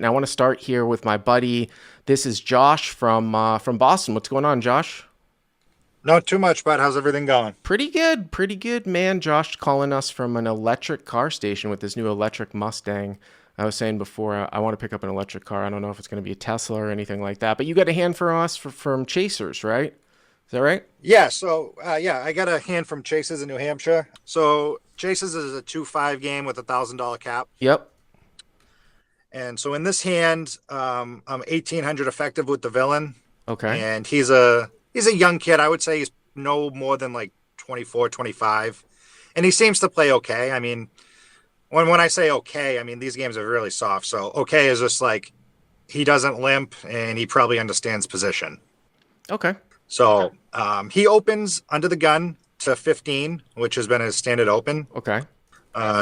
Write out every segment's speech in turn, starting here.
And I want to start here with my buddy. This is Josh from Boston. What's going on, Josh? Not too much, but how's everything going? Pretty good, man. Josh calling us from an electric car station with his new electric Mustang. I was saying before, I want to pick up an electric car. I don't know if it's going to be a Tesla or anything like that. But you got a hand for us from Chasers, right? Is that right? Yeah, I got a hand from Chase's in New Hampshire. So Chase's is a 2-5 game with $1,000 cap. Yep. And so in this hand, I'm 1,800 effective with the villain. Okay. And he's a young kid. I would say he's no more than like 24, 25. And he seems to play okay. I mean, when I say okay, I mean these games are really soft. So okay is just like he doesn't limp and he probably understands position. Okay. So he opens under the gun to 15, which has been his standard open. Okay.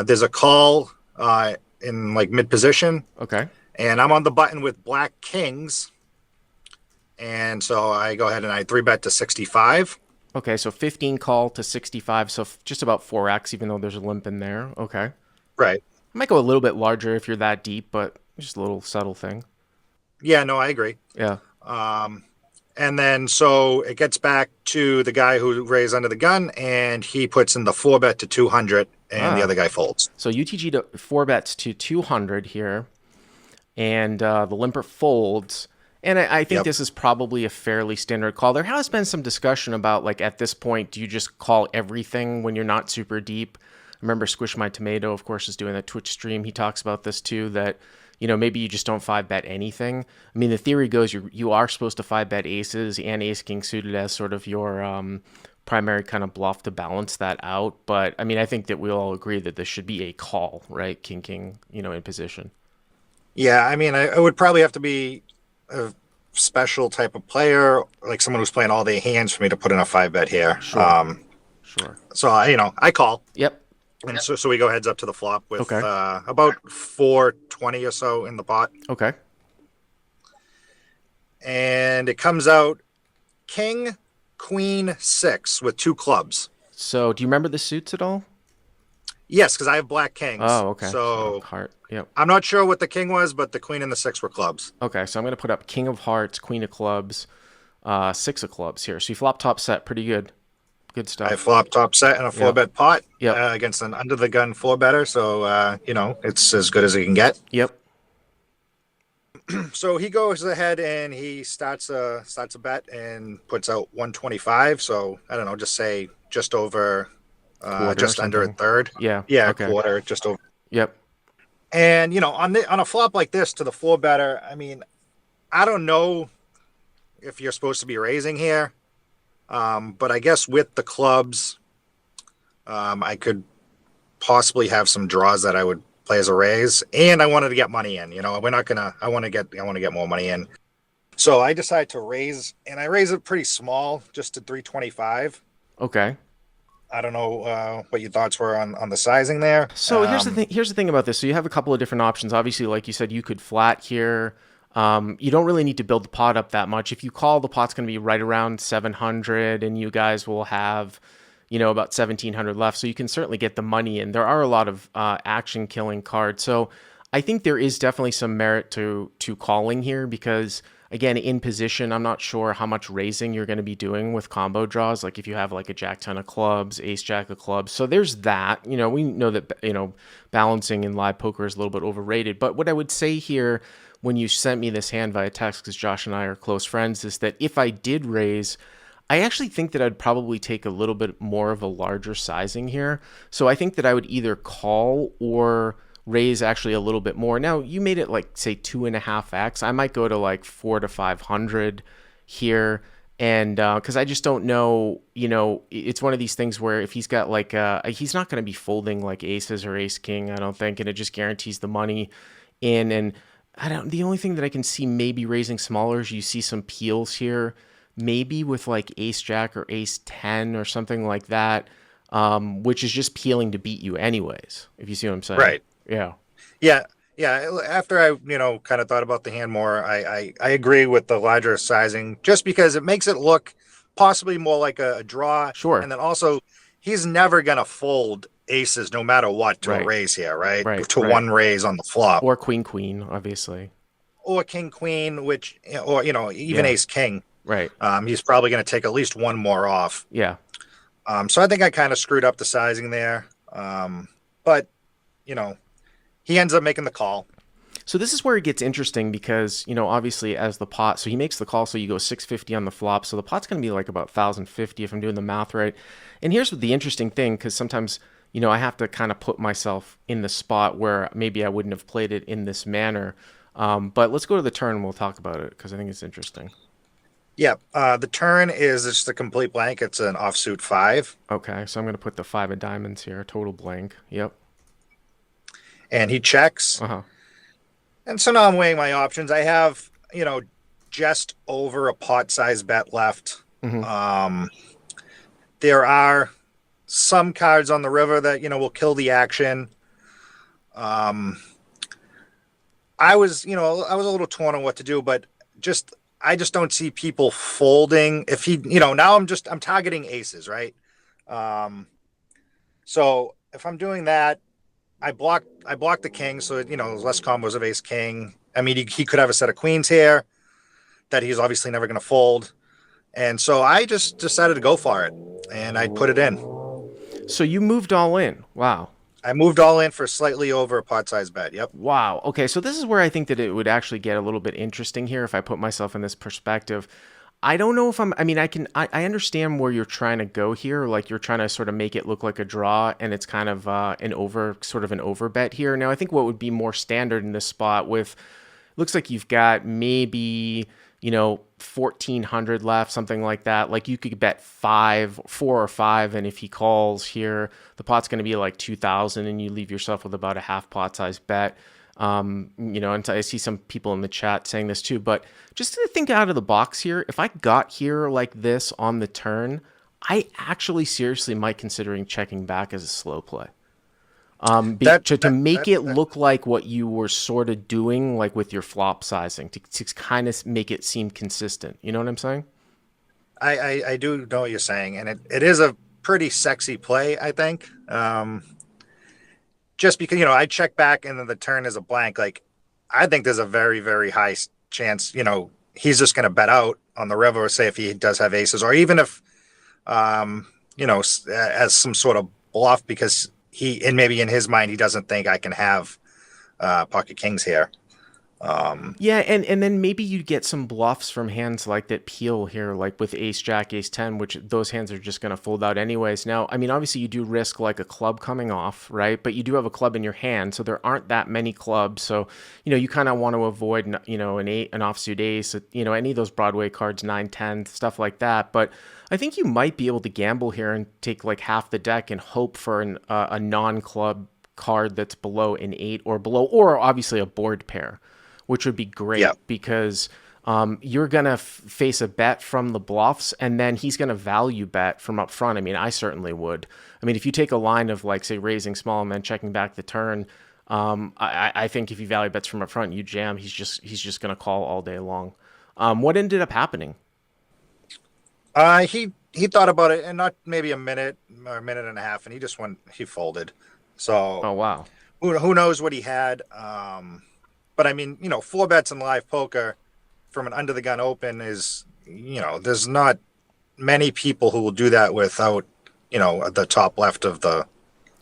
There's a call in like mid position, Okay. and I'm on the button with black kings. And so I go ahead and I 3-bet to 65. Okay. So 15 call to 65. So just about 4x, even though there's a limp in there. Okay. Right. I might go a little bit larger if you're that deep, but just a little subtle thing. Yeah, no, I agree. Yeah. And then so it gets back to the guy who raised under the gun, and he puts in the 4-bet to 200, and the Ah. other guy folds. So UTG to 4 bets to 200 here, and the limper folds. And I think Yep. this is probably a fairly standard call. There has been some discussion about, like, at this point, do you just call everything when you're not super deep? I remember Squish My Tomato, of course, is doing that Twitch stream. He talks about this too, that, maybe you just don't 5-bet anything. I mean, the theory goes you are supposed to 5-bet aces and ace king suited as sort of your primary kind of bluff to balance that out. But, I mean, I think that we all agree that this should be a call, right? King, in position. Yeah, I mean, I would probably have to be a special type of player, like someone who's playing all their hands for me to put in a 5-bet here. Sure. Sure. So I call. Yep. And so we go heads up to the flop with Okay. about 420 or so in the pot. Okay. And it comes out king, queen, 6 with 2 clubs. So, do you remember the suits at all? Yes, because I have black kings. Oh, okay. So Heart. Yep. I'm not sure what the king was, but the queen and the 6 were clubs. Okay, so I'm going to put up King of Hearts, Queen of Clubs, 6 of Clubs here. So you flop top set, pretty good. Good I stuff. flop top set and a 4-bet pot Yep. against an under the gun 4-better. So, it's as good as it can get. Yep. So he goes ahead and he starts a bet and puts out 125. So I don't know, just say just over, Quarter or just under a something. third. Yeah. Yeah, Okay. a quarter, just over. Yep. And on a flop like this to the 4-better, I mean, I don't know if you're supposed to be raising here, but I guess with the clubs, I could possibly have some draws that I would play as a raise, and I wanted to get money in. We're not gonna. I want to get more money in. So I decided to raise, and I raise it pretty small, just to 325. Okay. I don't know what your thoughts were on the sizing there. So here's the thing about this. So you have a couple of different options. Obviously, like you said, you could flat here. You don't really need to build the pot up that much. If you call, the pot's going to be right around 700, and you guys will have, about 1,700 left. So you can certainly get the money in. There are a lot of action killing cards. So I think there is definitely some merit to calling here because, again, in position, I'm not sure how much raising you're going to be doing with combo draws. Like if you have like a jack 10 of clubs, ace jack of clubs. So there's that. We know that, balancing in live poker is a little bit overrated. But what I would say here when you sent me this hand via text, because Josh and I are close friends, is that if I did raise, I actually think that I'd probably take a little bit more of a larger sizing here. So I think that I would either call or raise actually a little bit more. Now, you made it like, say, 2.5x. I might go to like 400 to 500 here. And because I just don't know, it's one of these things where if he's got like, he's not going to be folding like aces or ace king, I don't think. And it just guarantees the money in. And the only thing that I can see maybe raising smaller is you see some peels here, maybe with like ace jack or ace 10 or something like that, which is just peeling to beat you anyways, if you see what I'm saying. Right. Yeah. Yeah. Yeah. After I, kind of thought about the hand more, I agree with the larger sizing just because it makes it look possibly more like a draw. Sure. And then also, he's never going to fold aces no matter what to a Right. raise here, right? Right, To right. one raise on the flop. Or queen, obviously. or king queen, which or even Yeah. ace king. Right. He's probably going to take at least one more off. Yeah. So I think I kind of screwed up the sizing there. But you know, he ends up making the call. So this is where it gets interesting because, obviously as the pot, so he makes the call, so you go 650 on the flop. So the pot's going to be like about 1,050 if I'm doing the math right. And here's the interesting thing, because sometimes, I have to kind of put myself in the spot where maybe I wouldn't have played it in this manner. But let's go to the turn and we'll talk about it because I think it's interesting. Yeah, the turn is just a complete blank. It's an offsuit five, Okay, so I'm going to put the five of diamonds here, total blank. Yep. and he checks. Uh-huh. And so now I'm weighing my options. I have, just over a pot size bet left. Hmm. There are some cards on the river that, will kill the action. I was a little torn on what to do, but I just don't see people folding. If he, now I'm targeting aces, right? Um, so if I'm doing that, I block the king, so there's less combos of ace king. I mean, he could have a set of queens here that he's obviously never going to fold, and so I just decided to go for it, and I put it in. So you moved all in. Wow. I moved all in for slightly over a pot size bet. Yep. Wow. Okay, so this is where I think that it would actually get a little bit interesting here if I put myself in this perspective. I don't know if I mean, I understand where you're trying to go here. Like you're trying to sort of make it look like a draw and it's kind of sort of an over bet here. Now, I think what would be more standard in this spot looks like you've got maybe, 1,400 left, something like that. Like you could bet 4 or 5. And if he calls here, the pot's going to be like 2,000 and you leave yourself with about a half pot size bet. And I see some people in the chat saying this too, but just to think out of the box here, if I got here like this on the turn, I actually seriously might considering checking back as a slow play. To make it look like what you were sort of doing, like with your flop sizing, to kind of make it seem consistent. You know what I'm saying? I do know what you're saying, and it is a pretty sexy play, I think. Just because I check back and then the turn is a blank. Like I think there's a very very high chance he's just going to bet out on the river. Say if he does have aces, or even if as some sort of bluff because maybe in his mind he doesn't think I can have pocket kings here. Yeah, and then maybe you get some bluffs from hands like that peel here, like with ace jack, ace 10, which those hands are just going to fold out anyways. Now, I mean, obviously you do risk like a club coming off, right? But you do have a club in your hand, so there aren't that many clubs. So, you kind of want to avoid, an offsuit ace, any of those Broadway cards, 9, 10, stuff like that. But I think you might be able to gamble here and take like half the deck and hope for a non-club card that's below an 8 or below, or obviously a board pair, which would be great because you're going to face a bet from the bluffs and then he's going to value bet from up front. I mean, I certainly would. I mean, if you take a line of like, say, raising small and then checking back the turn, I think if he value bets from up front, you jam, he's just going to call all day long. What ended up happening? He thought about it and not maybe a minute or a minute and a half, and he folded. So, Oh, wow. Who knows what he had? But I mean, 4 bets in live poker from an under the gun open is, there's not many people who will do that without, the top left of the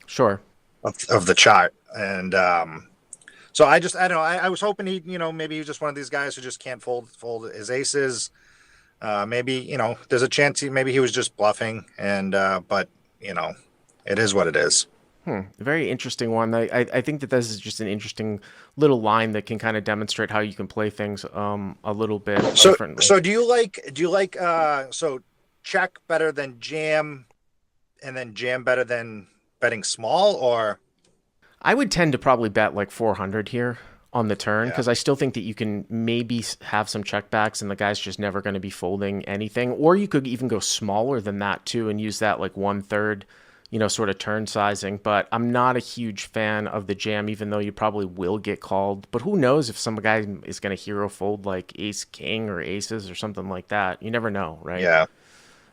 Sure. of the chart. And so I don't know. I was hoping he, maybe he's just one of these guys who just can't fold his aces. Maybe, there's a chance maybe he was just bluffing, and but it is what it is. Very interesting one. I think that this is just an interesting little line that can kind of demonstrate how you can play things a little bit differently. So do you like so check better than jam, and then jam better than betting small, or? I would tend to probably bet like 400 here on the turn because I still think that you can maybe have some checkbacks and the guy's just never going to be folding anything. Or you could even go smaller than that too and use that like 1/3, sort of turn sizing. But I'm not a huge fan of the jam, even though you probably will get called. But who knows if some guy is going to hero fold like ace king or aces or something like that. You never know, right? Yeah.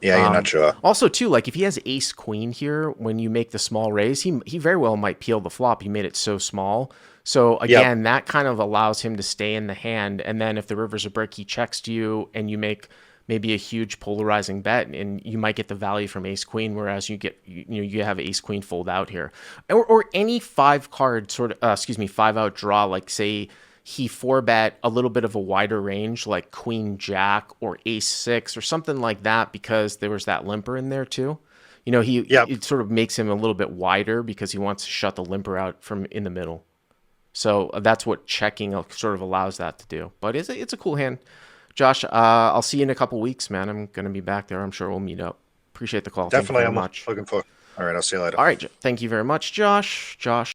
Yeah, you're not sure. Also, too, like if he has ace queen here, when you make the small raise, he very well might peel the flop. He made it so small. So Yep. again, that kind of allows him to stay in the hand. And then if the river's a brick, he checks to you and you make maybe a huge polarizing bet and you might get the value from ace queen, whereas you have ace queen fold out here. Or any five card sort of, excuse me, five out draw, like say he four bet a little bit of a wider range like queen jack or ace six or something like that because there was that limper in there too. He Yep. it sort of makes him a little bit wider because he wants to shut the limper out from in the middle. So that's what checking sort of allows that to do. But it's a cool hand. Josh, I'll see you in a couple weeks, man. I'm going to be back there. I'm sure we'll meet up. Appreciate the call. Thank you Definitely. very I'm much. looking for. All right. I'll see you later. All right. Thank you very much, Josh. Josh.